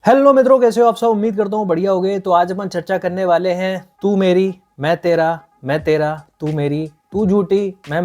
Hello मित्रों, कैसे हो आप सब। उम्मीद करता हूँ बढ़िया होगे। तो आज अपन चर्चा करने वाले हैं तू मेरी मैं तेरा, मैं तेरा तू मेरी, तू झूठी मैं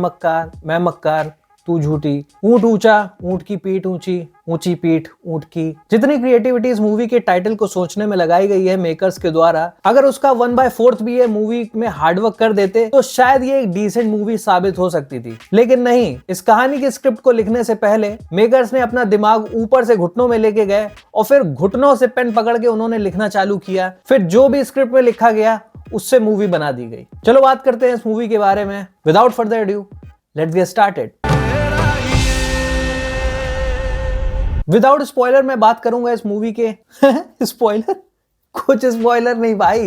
मक्कार तू झूठी, ऊंट ऊंचा ऊंट की पीठ ऊंची, ऊंची पीठ ऊंट की। जितनी क्रिएटिविटी इस मूवी के टाइटल को सोचने में लगाई गई है मेकर्स के द्वारा, अगर उसका 1/4 भी ये मूवी में हार्डवर्क कर देते तो शायद ये एक डिसेंट मूवी साबित हो सकती थी। लेकिन नहीं, इस कहानी की स्क्रिप्ट को लिखने से पहले मेकर्स ने अपना दिमाग ऊपर से घुटनों में लेके गए और फिर घुटनों से पेन पकड़ के उन्होंने लिखना चालू किया। फिर जो भी स्क्रिप्ट में लिखा गया उससे मूवी बना दी गई। चलो बात करते हैं इस मूवी के बारे में। Without further adieu, let's get started. Without spoiler मैं बात करूंगा इस मूवी के स्पॉइलर, कुछ स्पॉइलर नहीं भाई,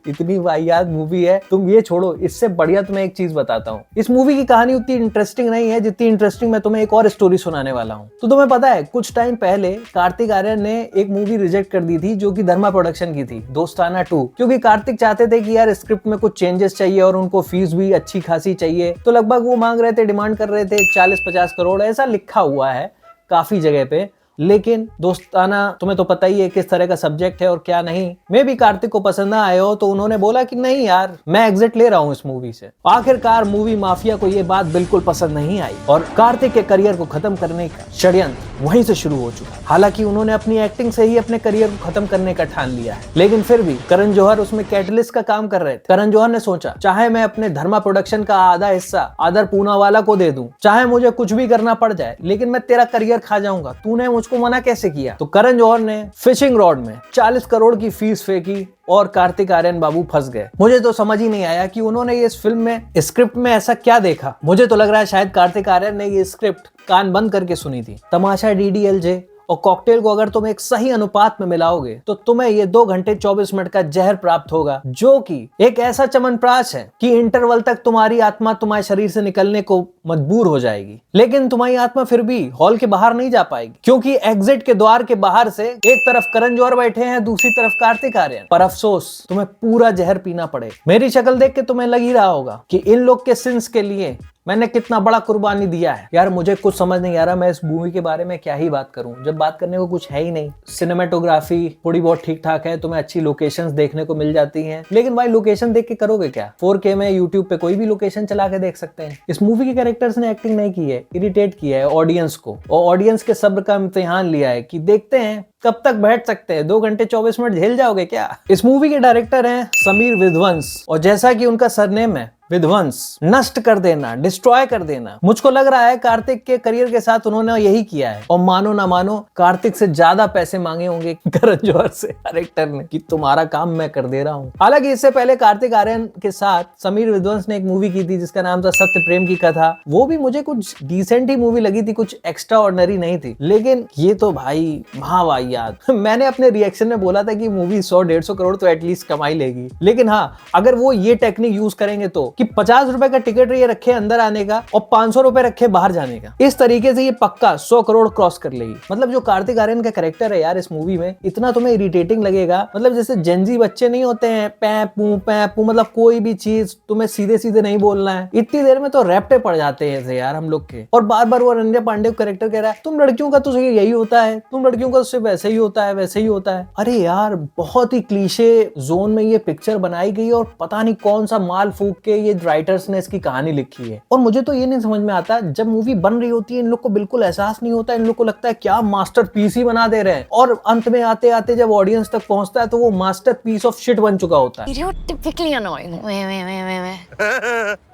इतनी वाहियात मूवी है। तुम ये छोड़ो, इससे बढ़िया तुम्हें एक चीज बताता हूँ। इस मूवी की कहानी उतनी इंटरेस्टिंग नहीं है जितनी इंटरेस्टिंग मैं तुम्हें एक और स्टोरी सुनाने वाला हूँ। तो तुम्हें पता है, कुछ टाइम पहले कार्तिक आर्यन ने एक मूवी रिजेक्ट कर दी थी जो कि धर्मा प्रोडक्शन की थी, दोस्ताना 2, क्योंकि कार्तिक चाहते थे कि यार स्क्रिप्ट में कुछ चेंजेस चाहिए और उनको फीस भी अच्छी खासी चाहिए। तो लगभग वो मांग रहे थे, डिमांड कर रहे थे 40-50 करोड़, ऐसा लिखा हुआ है काफी जगह पे। लेकिन दोस्ताना तुम्हें तो पता ही है किस तरह का सब्जेक्ट है और क्या नहीं। मे भी कार्तिक को पसंद ना आए हो, तो उन्होंने बोला कि नहीं यार, मैं एग्जिट ले रहा हूं इस मूवी से। आखिरकार मूवी माफिया को ये बात बिल्कुल पसंद नहीं आई और कार्तिक के करियर को खत्म करने का षड्यंत्र वहीं से शुरू हो चुका। हालांकि उन्होंने अपनी एक्टिंग से ही अपने करियर को खत्म करने का ठान लिया है, लेकिन फिर भी करण जौहर उसमें कैटलिस्ट का काम कर रहे थे। करण जौहर ने सोचा, चाहे मैं अपने धर्मा प्रोडक्शन का आधा हिस्सा आदर पूनावाला को दे दूं, चाहे मुझे कुछ भी करना पड़ जाए, लेकिन मैं तेरा करियर खा जाऊंगा। तूने मुझको मना कैसे किया? तो करण जौहर ने फिशिंग रॉड में 40 करोड़ की फीस फेंकी और कार्तिक आर्यन बाबू फंस गए। मुझे तो समझ ही नहीं आया कि उन्होंने ये इस फिल्म में स्क्रिप्ट में ऐसा क्या देखा। मुझे तो लग रहा है शायद कार्तिक आर्यन ने ये स्क्रिप्ट कान बंद करके सुनी थी। तमाशा DDLJ और कॉकटेल को अगर तुम एक सही अनुपात में मिलाओगे तो तुम्हें ये 2 घंटे 24 मिनट का जहर प्राप्त होगा, जो कि एक ऐसा चमनप्राश है कि इंटरवल तक तुम्हारी आत्मा तुम्हारे शरीर से निकलने को मजबूर हो जाएगी। लेकिन तुम्हारी आत्मा फिर भी हॉल के बाहर नहीं जा पाएगी, क्योंकि एग्जिट के द्वार के बाहर से एक तरफ करण जौहर बैठे हैं, दूसरी तरफ कार्तिक आर्यन। पर अफसोस, तुम्हें पूरा जहर पीना पड़े। मेरी शक्ल देख के तुम्हें लग ही रहा होगा कि इन लोग के सिंस के लिए मैंने कितना बड़ा कुर्बानी दिया है। यार मुझे कुछ समझ नहीं आ रहा मैं इस मूवी के बारे में क्या ही बात करूं, जब बात करने को कुछ है ही नहीं। सिनेमेटोग्राफी थोड़ी बहुत ठीक ठाक है, तुम्हें अच्छी लोकेशंस देखने को मिल जाती हैं, लेकिन भाई लोकेशन देख के करोगे क्या? 4K में यूट्यूब पे कोई भी लोकेशन चला के देख सकते हैं। इस मूवी के कैरेक्टर्स ने एक्टिंग नहीं की है, इरिटेट किया है ऑडियंस को, और ऑडियंस के सब्र का इम्तिहान लिया है कि देखते हैं कब तक बैठ सकते हैं। 2 घंटे 24 मिनट झेल जाओगे क्या? इस मूवी के डायरेक्टर हैं समीर विध्वंस, और जैसा कि उनका सरनेम है विध्वंस, नष्ट कर देना, डिस्ट्रॉय कर देना। मुझको लग रहा है कार्तिक के करियर के साथ उन्होंने यही किया है, और मानो ना मानो कार्तिक से ज्यादा पैसे मांगे होंगे करण जौहर से डायरेक्टर ने कि तुम्हारा काम मैं कर दे रहा हूँ। हालांकि इससे पहले कार्तिक आर्यन के साथ समीर विध्वंस ने एक मूवी की थी जिसका नाम था सत्य प्रेम की कथा। वो भी मुझे कुछ डिसेंट ही मूवी लगी थी, कुछ एक्स्ट्रा ऑर्डिनरी नहीं थी। लेकिन ये तो भाई महावाहियात मैंने अपने रिएक्शन में बोला था कि मूवी 100-150 करोड़ तो एटलीस्ट कमाई लेगी। लेकिन हाँ, अगर वो ये टेक्निक यूज करेंगे तो कि 50 रुपए का टिकट ये रखे अंदर आने का और 500 रुपए रखे बाहर जाने का, इस तरीके से ये पक्का 100 करोड़ क्रॉस कर लेगी। मतलब जो कार्तिक आर्यन का कैरेक्टर है यार इस मूवी में, इतना तुम्हें इरिटेटिंग लगेगा। मतलब जैसे जेनजी बच्चे नहीं होते हैं, पै पू, मतलब कोई भी चीज तुम्हें सीधे सीधे नहीं बोलना है, इतनी देर में तो रैप्टे पड़ जाते हैं यार हम लोग के। और बार बार वो अनन्या पांडे कैरेक्टर कह रहा है तुम लड़कियों का तो यही होता है, तुम लड़कियों का सिर्फ वैसे ही होता है, वैसे ही होता है। अरे यार बहुत ही क्लीशे जोन में ये पिक्चर बनाई गई और पता नहीं कौन सा माल फूक के ये राइटर्स ने इसकी कहानी लिखी है। और मुझे तो ये नहीं समझ में आता, जब मूवी बन रही होती है इन लोग को बिल्कुल एहसास नहीं होता, इन लोग को लगता है क्या मास्टरपीस ही बना दे रहे हैं, और अंत में आते आते जब ऑडियंस तक पहुंचता है तो वो मास्टरपीस ऑफ शिट बन चुका होता है।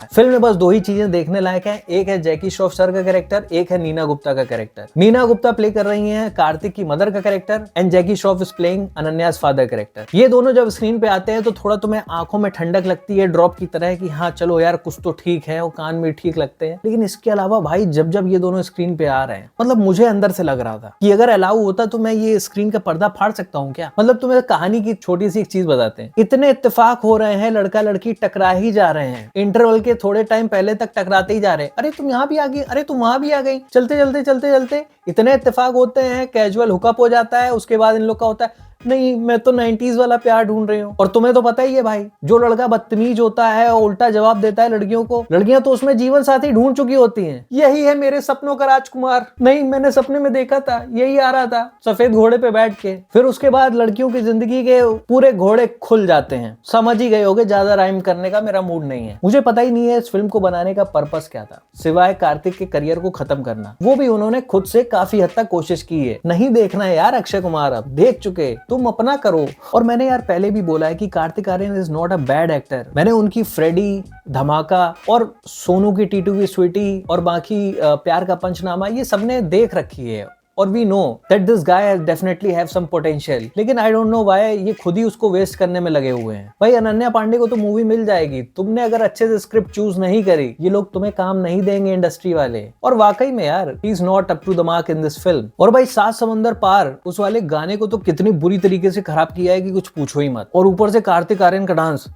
फिल्म में बस 2 ही चीजें देखने लायक है, एक है जैकी श्रॉफ सर का कैरेक्टर, एक है नीना गुप्ता का कैरेक्टर। नीना गुप्ता प्ले कर रही है कार्तिक की मदर का character and Jackie Shroff is playing Ananya's father character. ये दोनों जब स्क्रीन पे आते हैं तो थोड़ा तुम्हें आंखों में ठंडक लगती है, ड्रॉप की तरह कि हाँ चलो यार कुछ तो ठीक है, वो कान में ठीक लगते हैं। लेकिन इसके अलावा भाई जब जब ये दोनों स्क्रीन पे आ रहे हैं, मतलब मुझे अंदर से लग रहा था कि अगर अलाउ होता तो मैं ये स्क्रीन का पर्दा फाड़ सकता हूँ क्या। मतलब तुम्हें कहानी की छोटी सी एक चीज बताते हैं, इतने इत्तेफाक हो रहे हैं, लड़का लड़की टकरा ही जा रहे हैं, इंटरवल के थोड़े टाइम पहले तक टकराते ही जा रहे हैं। अरे तुम यहाँ भी आ गई, अरे तुम वहां भी आ गई, चलते चलते चलते चलते इतने इत्तेफाक होते हैं, कैजुअल हुकअप हो जाता है, उसके बाद इन लोग का होता है नहीं मैं तो 90s वाला प्यार ढूंढ रही हूँ। और तुम्हें तो पता ही है भाई, जो लड़का बदतमीज होता है और उल्टा जवाब देता है लड़कियों को, लड़कियां तो उसमें जीवन साथी ढूंढ चुकी होती हैं। यही है मेरे सपनों का राजकुमार। नहीं, मैंने सपने में देखा था, यही आ रहा था सफेद घोड़े पे बैठ के। फिर उसके बाद लड़कियों की जिंदगी के पूरे घोड़े खुल जाते हैं। समझ ही गए होगे, ज्यादा राइम करने का मेरा मूड नहीं है। मुझे पता ही नहीं है इस फिल्म को बनाने का पर्पस क्या था, सिवाय कार्तिक के करियर को खत्म करना। वो भी उन्होंने खुद से काफी हद तक कोशिश की है। नहीं देखना है यार अक्षय कुमार, अब देख चुके, तुम अपना करो। और मैंने यार पहले भी बोला है कि Kartik Aaryan is not a bad actor. मैंने उनकी फ्रेडी, धमाका और सोनू की टीटू की स्वीटी और बाकी प्यार का पंचनामा ये सबने देख रखी है। और we know that this guy definitely have some potential, लेकिन आई डोंट नो व्हाई ये खुद ही उसको वेस्ट करने में लगे हुए हैं। भाई अनन्या पांडे को तो मूवी मिल जाएगी, तुमने अगर अच्छे से स्क्रिप्ट चूज नहीं करी, ये लोग तुम्हें काम नहीं देंगे इंडस्ट्री वाले। और वाकई में यार he is not up to the mark in this film. और भाई सात समंदर पार उस वाले गाने को तो कितनी बुरी तरीके से खराब किया है कि कुछ पूछो ही मत। और ऊपर से कार्तिक आर्यन का डांस,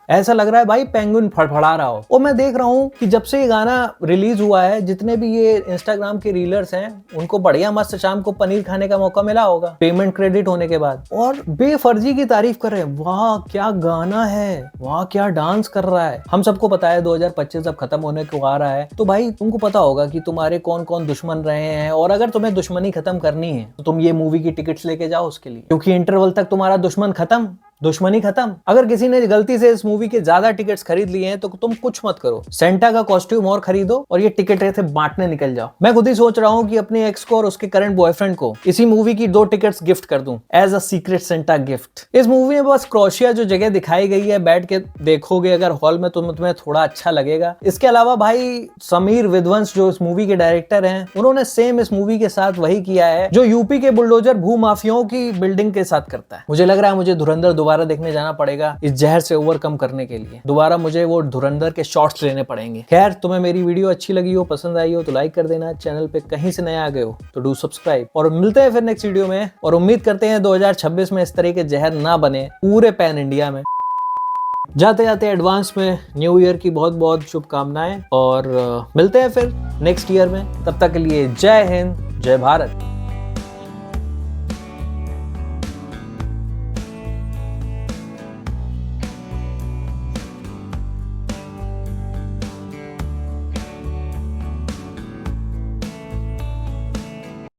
ऐसा लग रहा है भाई पेंगुइन फड़फड़ा रहा हो। और मैं देख रहा हूँ कि जब से ये गाना रिलीज हुआ है, जितने भी ये इंस्टाग्राम के रीलर्स हैं उनको बढ़िया मस्त शाम को पनीर खाने का मौका मिला होगा पेमेंट क्रेडिट होने के बाद, और बेफर्जी की तारीफ कर रहे हैं। वाह क्या गाना है, वाह क्या डांस कर रहा है। हम सबको पता है 2025 अब खत्म होने को आ रहा है, तो भाई तुमको पता होगा कि तुम्हारे कौन कौन दुश्मन रहे हैं। और अगर तुम्हें दुश्मनी खत्म करनी है तो तुम ये मूवी की टिकट्स लेके जाओ उसके लिए, क्योंकि इंटरवल तक तुम्हारा दुश्मन खत्म, दुश्मनी खत्म। अगर किसी ने गलती से इस मूवी के ज्यादा टिकट्स खरीद लिए हैं तो तुम कुछ मत करो, सेंटा का कॉस्ट्यूम और खरीदो और ये टिकट ऐसे बांटने निकल जाओ। मैं खुद ही सोच रहा हूँ कि अपने एक्स को और उसके करंट बॉयफ्रेंड को इसी मूवी की 2 टिकट्स गिफ्ट कर दूं as a secret Santa gift. इस मूवी में बस क्रोएशिया जो जगह दिखाई गई है, बैठ के देखोगे अगर हॉल में तो तुम्हें थोड़ा अच्छा लगेगा। इसके अलावा भाई समीर विध्वंस जो इस मूवी के डायरेक्टर हैं, उन्होंने सेम इस मूवी के साथ वही किया है जो यूपी के बुलडोजर भूमाफियाओं की बिल्डिंग के साथ करता है। मुझे लग रहा है मुझे धुरंधर दोबारा देखने जाना पड़ेगा इस जहर से ओवरकम करने के लिए। दोबारा मुझे वो धुरंधर के शॉट्स लेने पड़ेंगे। खैर, तुम्हें मेरी वीडियो अच्छी लगी हो, पसंद आई हो तो लाइक कर देना। चैनल पे कहीं से नया आ गए हो तो डू सब्सक्राइब। और मिलते हैं फिर नेक्स्ट वीडियो में, और उम्मीद करते हैं 2026 में इस तरह के जहर ना बने पूरे पैन इंडिया में। जाते जाते एडवांस में न्यू ईयर की बहुत बहुत शुभकामनाएं, और मिलते हैं फिर नेक्स्ट ईयर में। तब तक के लिए जय हिंद, जय भारत।